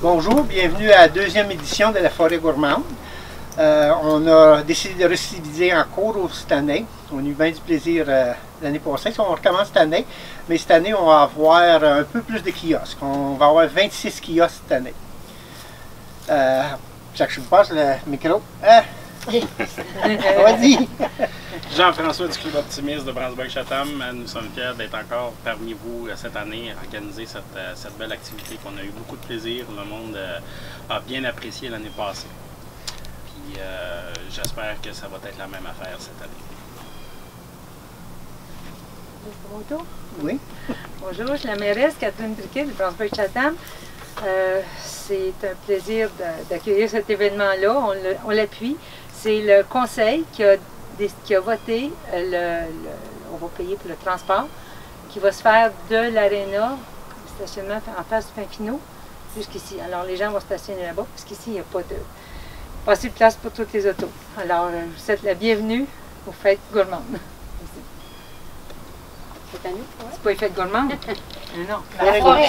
Bonjour, bienvenue à la deuxième édition de la Forêt Gourmande. On a décidé de récidiver en cours cette année. On a eu bien du plaisir l'année passée. On recommence cette année, mais cette année, on va avoir un peu plus de kiosques. On va avoir 26 kiosques cette année. Jacques, je vous passe le micro. Vas-y! Jean-François du Club Optimiste de Branchburg-Chatham. Nous sommes fiers d'être encore parmi vous cette année à organiser cette belle activité qu'on a eu beaucoup de plaisir. Le monde a bien apprécié l'année passée. Puis j'espère que ça va être la même affaire cette année. C'est mon tour? Oui. Bonjour, je suis la mairesse Catherine Briquet de Branchburg-Chatham. C'est un plaisir d'accueillir cet événement-là. On l'appuie. C'est le conseil qui a voté, on va payer pour le transport, qui va se faire de l'aréna, stationnement en face du Pinfinot, jusqu'ici. Alors les gens vont stationner là-bas, parce qu'ici, il n'y a pas assez de place pour toutes les autos. Alors, je vous souhaite la bienvenue aux Fêtes Gourmandes. Cette année? C'est pas les Fêtes Gourmandes? Non. La forêt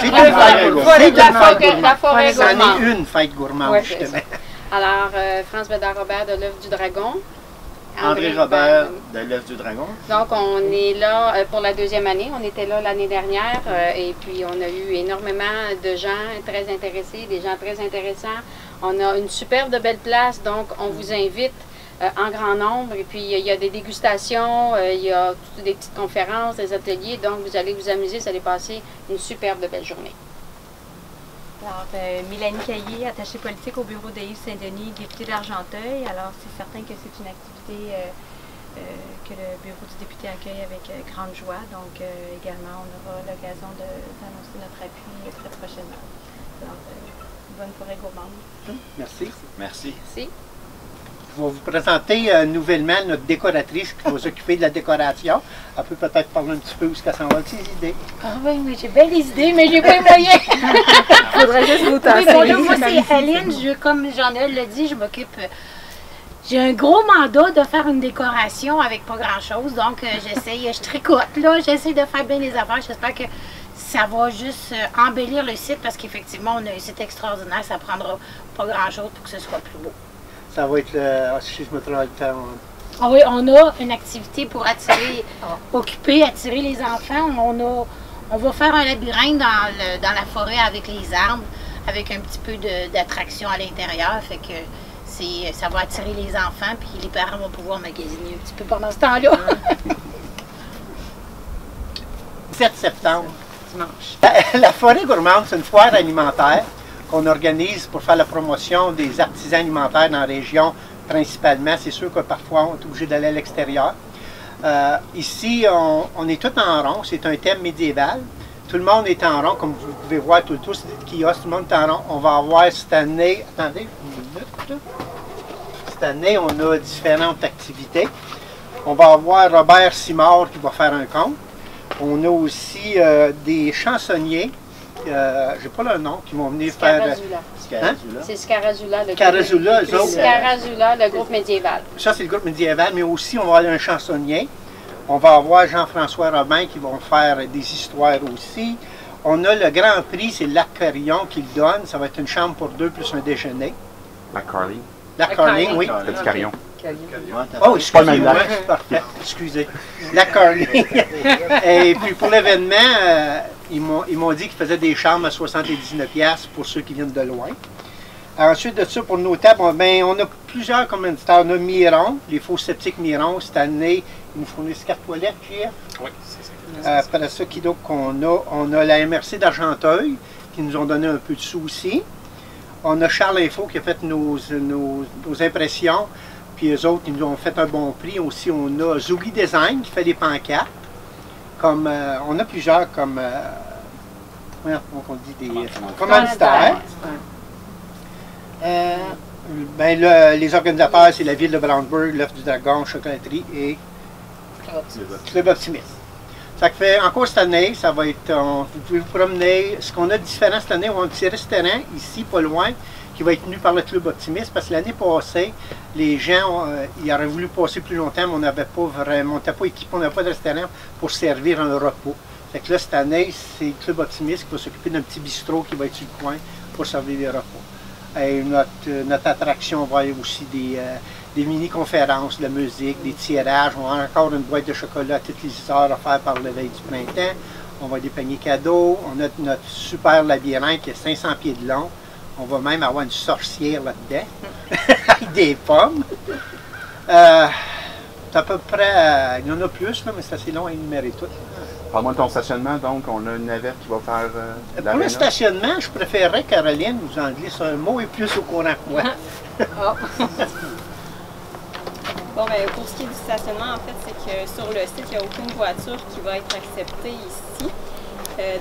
C'en gourmande. est une fête gourmande, Ouais, justement. Alors, France Bédard-Robert de l'œuvre du Dragon. André Robert de l'œuvre du Dragon. Donc, on est là pour la deuxième année. On était là l'année dernière et puis on a eu énormément de gens très intéressés, des gens très intéressants. On a une superbe belle place, donc on vous invite en grand nombre. Et puis, il y a des dégustations, il y a toutes des petites conférences, des ateliers. Donc, vous allez vous amuser, vous allez passer une superbe belle journée. Alors, Mélanie Caillé, attachée politique au bureau de Yves Saint-Denis, députée d'Argenteuil. Alors, c'est certain que c'est une activité que le bureau du député accueille avec grande joie. Donc, également, on aura l'occasion d'annoncer notre appui très prochainement. Alors, bonne forêt gourmande. Merci. Merci. Merci. Je vais vous présenter nouvellement notre décoratrice qui va s'occuper de la décoration. Elle peut peut-être parler un petit peu où qu'elle s'en va de ses idées. Ah oui, j'ai bien les idées, mais j'ai pas les moyens. Il faudrait juste vous tasser. Oui, bonjour, moi c'est Aline. Comme Jean-Noël l'a dit, je m'occupe. J'ai un gros mandat de faire une décoration avec pas grand-chose. Donc, j'essaye, je tricote, là. J'essaie de faire bien les affaires. J'espère que ça va juste embellir le site parce qu'effectivement, on a un site extraordinaire. Ça prendra pas grand-chose pour que ce soit plus beau. Ça va être le... si je me trompe pas. Ah oui, on a une activité pour attirer, attirer les enfants. On va faire un labyrinthe dans la forêt avec les arbres, avec un petit peu d'attraction à l'intérieur. Fait que ça va attirer les enfants, puis les parents vont pouvoir magasiner un petit peu pendant ce temps-là. 7 septembre. Dimanche. La Forêt Gourmande, c'est une foire alimentaire qu'on organise pour faire la promotion des artisans alimentaires dans la région, principalement. C'est sûr que parfois, on est obligé d'aller à l'extérieur. Ici, on est tout en rond. C'est un thème médiéval. Tout le monde est en rond, comme vous pouvez voir tout le tour. C'est des kiosques, tout le monde est en rond. On va avoir cette année... Attendez, une minute. Là. Cette année, on a différentes activités. On va avoir Robert Simard qui va faire un conte. On a aussi des chansonniers. J'ai pas le nom, qui vont venir faire... C'est Scarazula, le Scarazula, eux autres. Scarazula, le groupe médiéval. Ça, c'est le groupe médiéval, mais aussi, on va avoir un chansonnier. On va avoir Jean-François Robin qui vont faire des histoires aussi. On a le Grand Prix, c'est l'Aquarion qui le donne. Ça va être une chambre pour deux plus un déjeuner. La Carly. La Carling, oui. Petit carillon. Oh, excusez-moi, parfait, excusez. La Carling. Et puis pour l'événement, ils m'ont dit qu'ils faisaient des chambres à 79$ pour ceux qui viennent de loin. Ensuite de ça, pour nos tables, on a plusieurs commanditaires. On a Miron, les faux sceptiques Miron. Cette année, ils nous fournissent 4 toilettes, JF. Oui, c'est ça. Après ça, qui d'autre qu'on a? On a la MRC d'Argenteuil, qui nous ont donné un peu de sous aussi. On a Charles Info qui a fait nos impressions. Puis eux autres, ils nous ont fait un bon prix. Aussi, on a Zougi Design qui fait des pancartes. Comme, on a plusieurs comme... comment on dit des commanditaires. Les organisateurs, c'est la ville de Branchburg, l'œuf du Dragon, Chocolaterie et Club Optimiste. Ça fait encore cette année, ça va être, vous pouvez vous promener. Ce qu'on a de différent cette année, on a un petit restaurant ici, pas loin, qui va être tenu par le Club Optimiste, parce que l'année passée, les gens, ils auraient voulu passer plus longtemps, mais on n'avait pas vraiment, on n'était pas équipé, on n'avait pas de restaurant pour servir un repas. Fait que là, cette année, c'est le Club Optimiste qui va s'occuper d'un petit bistrot qui va être sur le coin pour servir les repas. Et notre attraction va avoir aussi des mini-conférences de musique, des tirages. On a encore une boîte de chocolat toutes les heures à faire par le veille du printemps. On va avoir des paniers cadeaux. On a notre super labyrinthe qui est 500 pieds de long. On va même avoir une sorcière là-dedans, avec des pommes. C'est à peu près, il y en a plus, là, mais c'est assez long à énumérer tout. Parle-moi de ton stationnement, donc on a une navette qui va faire Pour le stationnement, je préférerais, Caroline, vous en glisse un mot et plus au courant que moi. Bon, ben, pour ce qui est du stationnement, en fait, c'est que sur le site, il n'y a aucune voiture qui va être acceptée ici.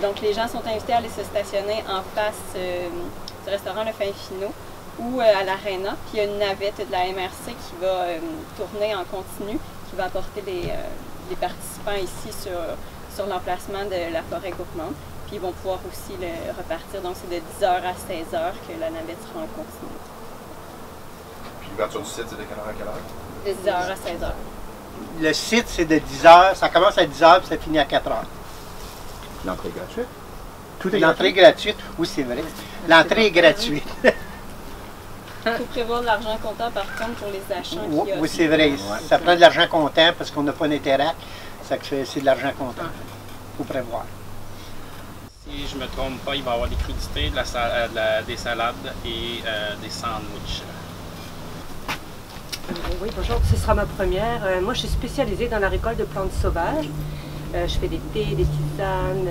Donc, les gens sont invités à aller se stationner en face du restaurant Le Fin-Finot ou à l'Arena. Puis, il y a une navette de la MRC qui va tourner en continu, qui va apporter les participants ici sur l'emplacement de la forêt gourmande. Puis, ils vont pouvoir aussi repartir. Donc, c'est de 10h à 16h que la navette sera en continu. Puis, l'ouverture du site, c'est de quelle heure à quelle heure? De 10h à 16h. Le site, c'est de 10h. Ça commence à 10h et ça finit à 4h. L'entrée est gratuite? Tout est L'entrée est gratuite? Oui, c'est vrai. L'entrée est gratuite. Il faut prévoir de l'argent comptant, par contre, pour les achats qu'il y a. Oui, c'est vrai. Ça prend de l'argent comptant parce qu'on n'a pas d'interact. C'est de l'argent comptant. Il faut prévoir. Si je ne me trompe pas, il va y avoir des crudités, des salades et des sandwichs. Oui, bonjour, ce sera ma première. Moi, je suis spécialisée dans la récolte de plantes sauvages. Je fais des thés, des tisanes,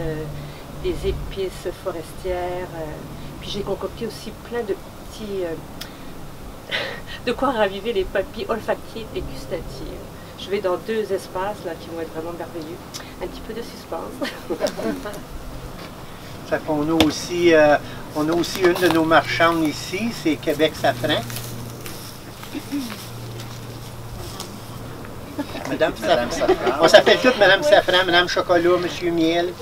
des épices forestières. Puis j'ai concocté aussi plein de petits... de quoi raviver les papilles olfactives et gustatives. Je vais dans 2 espaces là, qui vont être vraiment merveilleux. Un petit peu de suspense. Ça fait qu'on a aussi, une de nos marchandes ici, c'est Québec Safran. Madame Safran. On s'appelle toutes Madame Safran, Madame Chocolat, Monsieur Miel.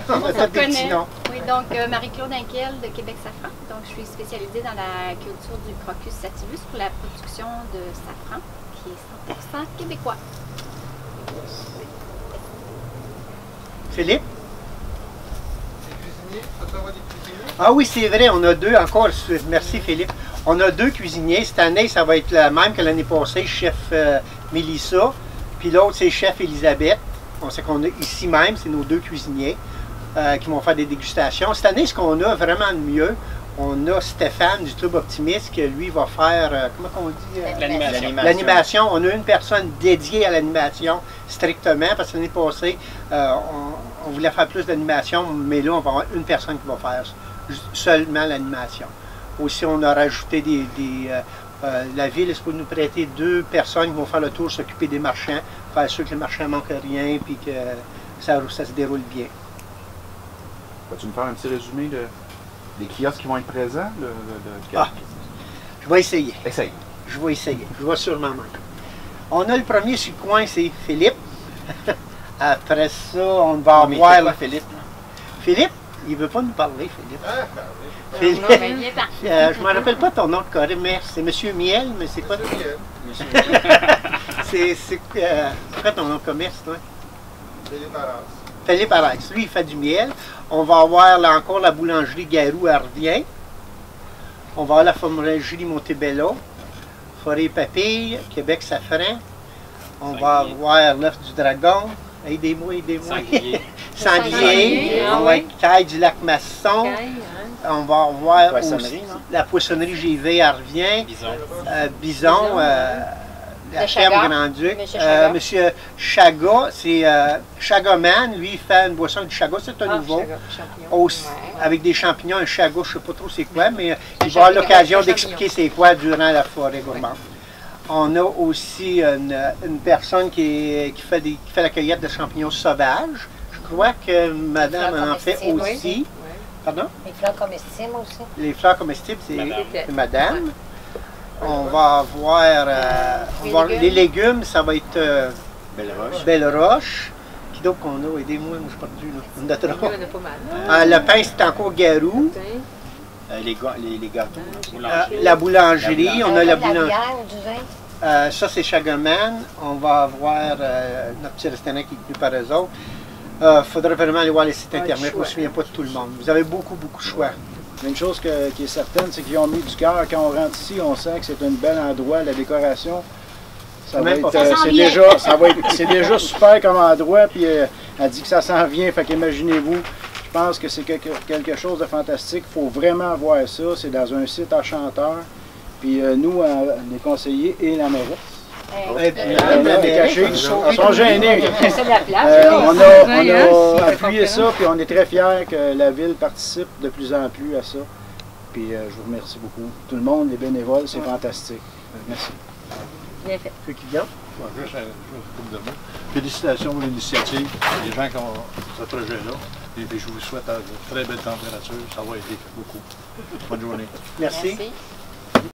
On a tous des petits noms. Oui, donc Marie-Claude Inquiel de Québec Safran. Donc je suis spécialisée dans la culture du Crocus sativus pour la production de safran, qui est 100% québécois. Philippe? Ah oui, c'est vrai, on a 2 encore. Merci Philippe. On a 2 cuisiniers. Cette année, ça va être la même que l'année passée, chef Mélissa. Puis l'autre, c'est chef Elisabeth. On sait qu'on a ici même, c'est nos 2 cuisiniers qui vont faire des dégustations. Cette année, ce qu'on a vraiment de mieux, on a Stéphane du Club Optimiste qui, lui, va faire, comment on dit? L'animation. On a une personne dédiée à l'animation, strictement, parce que l'année passée, on voulait faire plus d'animation, mais là, on va avoir une personne qui va faire seulement l'animation. Aussi, on a rajouté la ville est supposée nous prêter 2 personnes qui vont faire le tour, s'occuper des marchands, faire sûr que les marchands ne manquent rien, puis que ça se déroule bien. Peux-tu nous faire un petit résumé des kiosques qui vont être présents? Je vais essayer. Essaye. Je vais essayer. Je vais sûrement même. On a le premier sur le coin, c'est Philippe. Après ça, on va avoir... Quoi, Philippe? Philippe? Il ne veut pas nous parler, Philippe. Philippe. Non, mais viens Je ne me rappelle pas ton nom de carré, mais c'est Monsieur Miel, mais c'est quoi? C'est quoi ton nom de commerce, toi? Philippe Arras. Philippe Arras. Lui, il fait du miel. On va avoir là encore la boulangerie Garou à Revient. On va avoir la fromagerie Montebello, Forêt Papille, Québec Safran. On va avoir l'œuf du dragon. Aidez-moi. Sanglier. On va être Caille du Lac Masson. On va avoir aussi la poissonnerie JV à Revient. Bison. La ferme Grand-Duc. Monsieur Chaga, c'est Chagaman. Lui, il fait une boisson du Chaga, c'est un nouveau. Aussi, avec des champignons, un Chaga, je ne sais pas trop c'est quoi, mais il va avoir l'occasion d'expliquer c'est quoi durant la forêt gourmande. On a aussi une personne qui fait la cueillette de champignons sauvages. Je crois que madame en fait aussi. Pardon? Les fleurs comestibles aussi. Les fleurs comestibles, c'est madame. On va avoir les légumes, ça va être Belle Roche. Qui d'autre qu'on a? Aidez-moi, je ne suis pas perdu. Le pain, c'est encore Garou. Les gâteaux. La boulangerie, on a la boulangerie. Du vin. Ça, c'est Chagaman. On va avoir notre petit restaurant qui est tenu par eux autres. Il faudrait vraiment aller voir les sites internet, je ne me souviens pas de tout le monde. Vous avez beaucoup de choix. Une chose qui est certaine, c'est qu'ils ont mis du cœur. Quand on rentre ici, on sent que c'est un bel endroit, la décoration. C'est déjà super comme endroit, puis elle dit que ça s'en vient, fait qu'imaginez-vous, je pense que c'est quelque chose de fantastique. Il faut vraiment voir ça, c'est dans un site à Chanteur, puis nous, les conseillers et la mairesse. Ils sont gênés. On a appuyé ça, puis on est très fiers que la ville participe de plus en plus à ça. Puis je vous remercie beaucoup. Tout le monde, les bénévoles, c'est fantastique. Merci. Bien fait. Ceux qui viennent. Juste un couple de mots. Félicitations pour l'initiative, les gens qui ont ce projet-là. Et puis je vous souhaite une très belle température. Ça va aider beaucoup. Bonne journée. Merci.